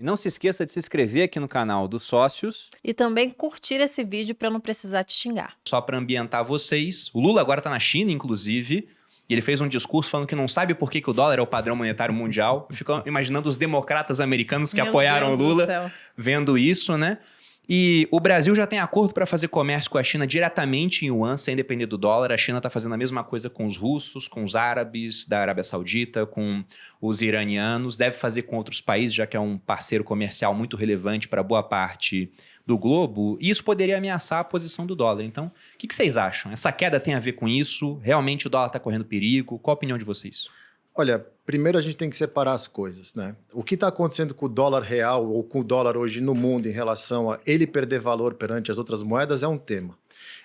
E não se esqueça de se inscrever aqui no canal dos sócios. E também curtir esse vídeo para não precisar te xingar. Só para ambientar vocês, o Lula agora está na China, inclusive, e ele fez um discurso falando que não sabe por que o dólar é o padrão monetário mundial. Eu fico imaginando os democratas americanos que apoiaram o Lula vendo isso, né? E o Brasil já tem acordo para fazer comércio com a China diretamente em yuan, sem depender do dólar. A China está fazendo a mesma coisa com os russos, com os árabes da Arábia Saudita, com os iranianos. Deve fazer com outros países, já que é um parceiro comercial muito relevante para boa parte do globo. E isso poderia ameaçar a posição do dólar. Então, o que vocês acham? Essa queda tem a ver com isso? Realmente o dólar está correndo perigo? Qual a opinião de vocês? Olha, primeiro a gente tem que separar as coisas, né? O que está acontecendo com o dólar real ou com o dólar hoje no mundo em relação a ele perder valor perante as outras moedas é um tema.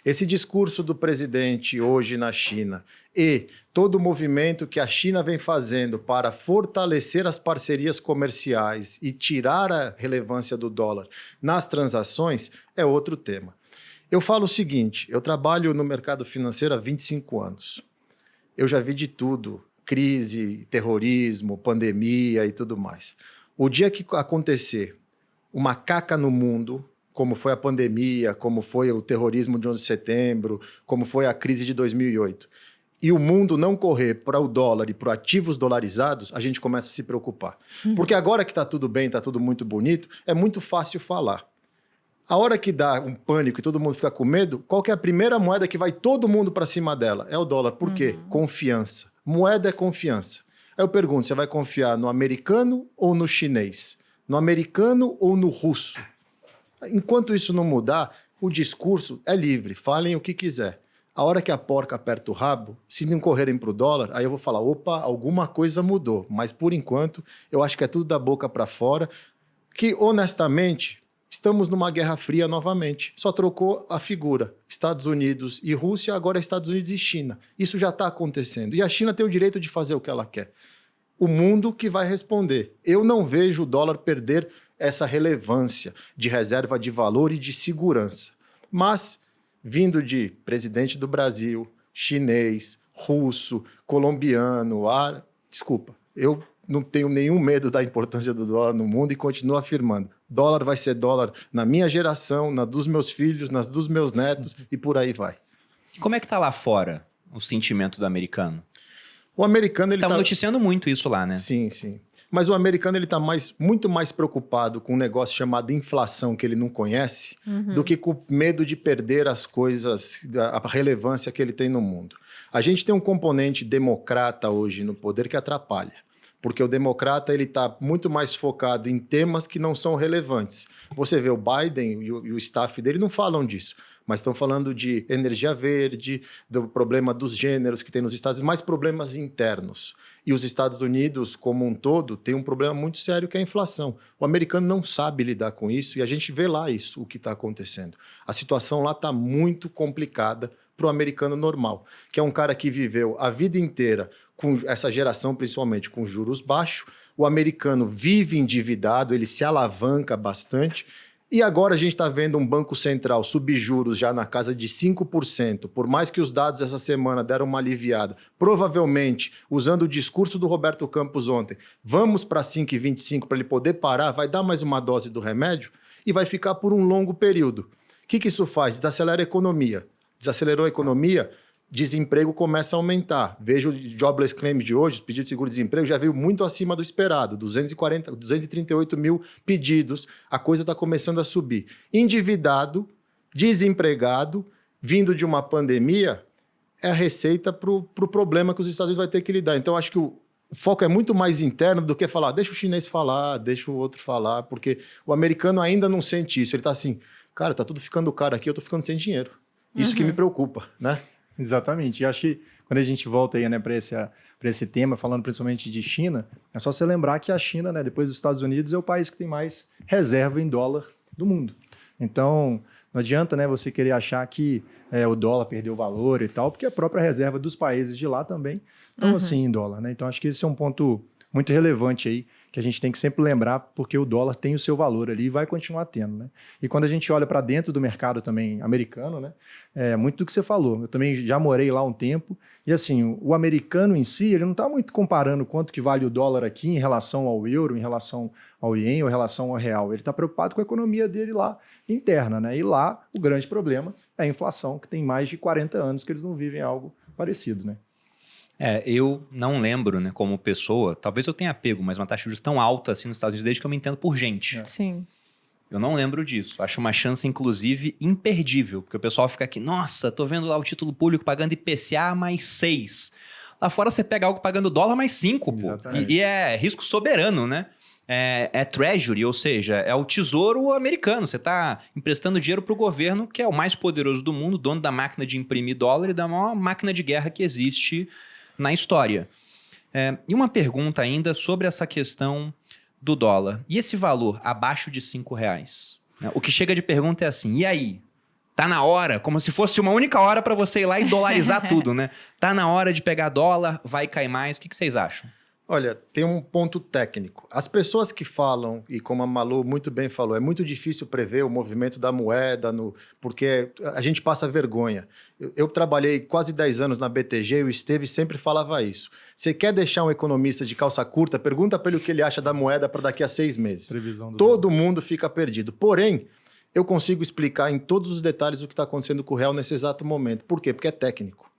Esse discurso do presidente hoje na China e todo o movimento que a China vem fazendo para fortalecer as parcerias comerciais e tirar a relevância do dólar nas transações é outro tema. Eu falo o seguinte, eu trabalho no mercado financeiro há 25 anos. Eu já vi de tudo. Crise, terrorismo, pandemia e tudo mais. O dia que acontecer uma caca no mundo, como foi a pandemia, como foi o terrorismo de 11 de setembro, como foi a crise de 2008, e o mundo não correr para o dólar e para ativos dolarizados, a gente começa a se preocupar. Porque agora que está tudo bem, está tudo muito bonito, é muito fácil falar. A hora que dá um pânico e todo mundo fica com medo, qual que é a primeira moeda que vai todo mundo para cima dela? É o dólar. Por quê? Confiança. Moeda é confiança. Aí eu pergunto, você vai confiar no americano ou no chinês? No americano ou no russo? Enquanto isso não mudar, o discurso é livre, falem o que quiser. A hora que a porca aperta o rabo, se não correrem para o dólar, aí eu vou falar, opa, alguma coisa mudou. Mas por enquanto, eu acho que é tudo da boca para fora, que honestamente... Estamos numa Guerra Fria novamente. Só trocou a figura. Estados Unidos e Rússia, agora é Estados Unidos e China. Isso já está acontecendo. E a China tem o direito de fazer o que ela quer. O mundo que vai responder. Eu não vejo o dólar perder essa relevância de reserva de valor e de segurança. Mas, vindo de presidente do Brasil, chinês, russo, colombiano, desculpa, eu não tenho nenhum medo da importância do dólar no mundo e continuo afirmando. Dólar vai ser dólar na minha geração, na dos meus filhos, nas dos meus netos e por aí vai. Como é que está lá fora o sentimento do americano? O americano... Estava noticiando muito isso lá, né? Sim, sim. Mas o americano está muito mais preocupado com um negócio chamado inflação que ele não conhece do que com medo de perder as coisas, a relevância que ele tem no mundo. A gente tem um componente democrata hoje no poder que atrapalha. Porque o democrata está muito mais focado em temas que não são relevantes. Você vê o Biden e o staff dele não falam disso, mas estão falando de energia verde, do problema dos gêneros que tem nos Estados Unidos, mais problemas internos. E os Estados Unidos, como um todo, tem um problema muito sério que é a inflação. O americano não sabe lidar com isso e a gente vê lá isso, o que está acontecendo. A situação lá está muito complicada para o americano normal, que é um cara que viveu a vida inteira com essa geração, principalmente com juros baixos. O americano vive endividado, ele se alavanca bastante. E agora a gente está vendo um banco central subir juros já na casa de 5%. Por mais que os dados essa semana deram uma aliviada, provavelmente, usando o discurso do Roberto Campos ontem, vamos para 5,25 para ele poder parar, vai dar mais uma dose do remédio e vai ficar por um longo período. O que isso faz? Desacelera a economia. Desacelerou a economia, desemprego começa a aumentar. Veja o jobless claim de hoje, os pedidos de seguro-desemprego já veio muito acima do esperado, 238 mil pedidos, a coisa está começando a subir. Endividado, desempregado, vindo de uma pandemia, é a receita para o problema que os Estados Unidos vão ter que lidar. Então, acho que o foco é muito mais interno do que falar, deixa o chinês falar, deixa o outro falar, porque o americano ainda não sente isso. Ele está assim, cara, está tudo ficando caro aqui, eu estou ficando sem dinheiro. Isso que me preocupa, né? Exatamente. E acho que quando a gente volta aí, né, para esse tema, falando principalmente de China, é só você lembrar que a China, né, depois dos Estados Unidos, é o país que tem mais reserva em dólar do mundo. Então, não adianta, né, você querer achar que o dólar perdeu valor e tal, porque a própria reserva dos países de lá também estão assim em dólar, né? Então, acho que esse é um ponto muito relevante aí, que a gente tem que sempre lembrar, porque o dólar tem o seu valor ali e vai continuar tendo, né? E quando a gente olha para dentro do mercado também americano, né? Muito do que você falou. Eu também já morei lá um tempo, e assim, o americano em si, ele não está muito comparando quanto que vale o dólar aqui em relação ao euro, em relação ao ien ou em relação ao real. Ele está preocupado com a economia dele lá interna, né? E lá o grande problema é a inflação, que tem mais de 40 anos que eles não vivem algo parecido, né? Eu não lembro, né, como pessoa, talvez eu tenha pego, mas uma taxa de juros tão alta assim nos Estados Unidos desde que eu me entendo por gente. Sim. Eu não lembro disso. Acho uma chance, inclusive, imperdível, porque o pessoal fica aqui, nossa, tô vendo lá o título público pagando IPCA mais 6. Lá fora você pega algo pagando dólar mais 5, pô. E é risco soberano, né? É treasury, ou seja, é o tesouro americano. Você está emprestando dinheiro para o governo, que é o mais poderoso do mundo, dono da máquina de imprimir dólar e da maior máquina de guerra que existe na história. E uma pergunta ainda sobre essa questão do dólar. E esse valor abaixo de R$5? O que chega de pergunta é assim, e aí? Tá na hora, como se fosse uma única hora para você ir lá e dolarizar tudo, né? Tá na hora de pegar dólar, vai cair mais. O que vocês acham? Olha, tem um ponto técnico. As pessoas que falam, e como a Malu muito bem falou, é muito difícil prever o movimento da moeda, porque a gente passa vergonha. Eu trabalhei quase 10 anos na BTG e o Esteve sempre falava isso. Você quer deixar um economista de calça curta, pergunta para ele o que ele acha da moeda para daqui a 6 meses. Todo mundo fica perdido. Porém, eu consigo explicar em todos os detalhes o que está acontecendo com o real nesse exato momento. Por quê? Porque é técnico.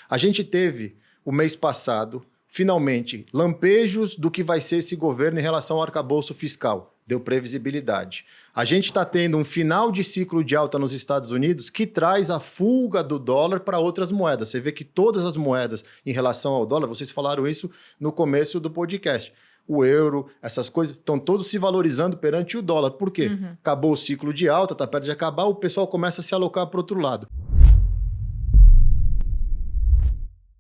A gente teve, o mês passado, finalmente, lampejos do que vai ser esse governo em relação ao arcabouço fiscal. Deu previsibilidade. A gente está tendo um final de ciclo de alta nos Estados Unidos que traz a fuga do dólar para outras moedas. Você vê que todas as moedas em relação ao dólar, vocês falaram isso no começo do podcast, o euro, essas coisas, estão todos se valorizando perante o dólar. Por quê? Acabou o ciclo de alta, está perto de acabar, o pessoal começa a se alocar para o outro lado.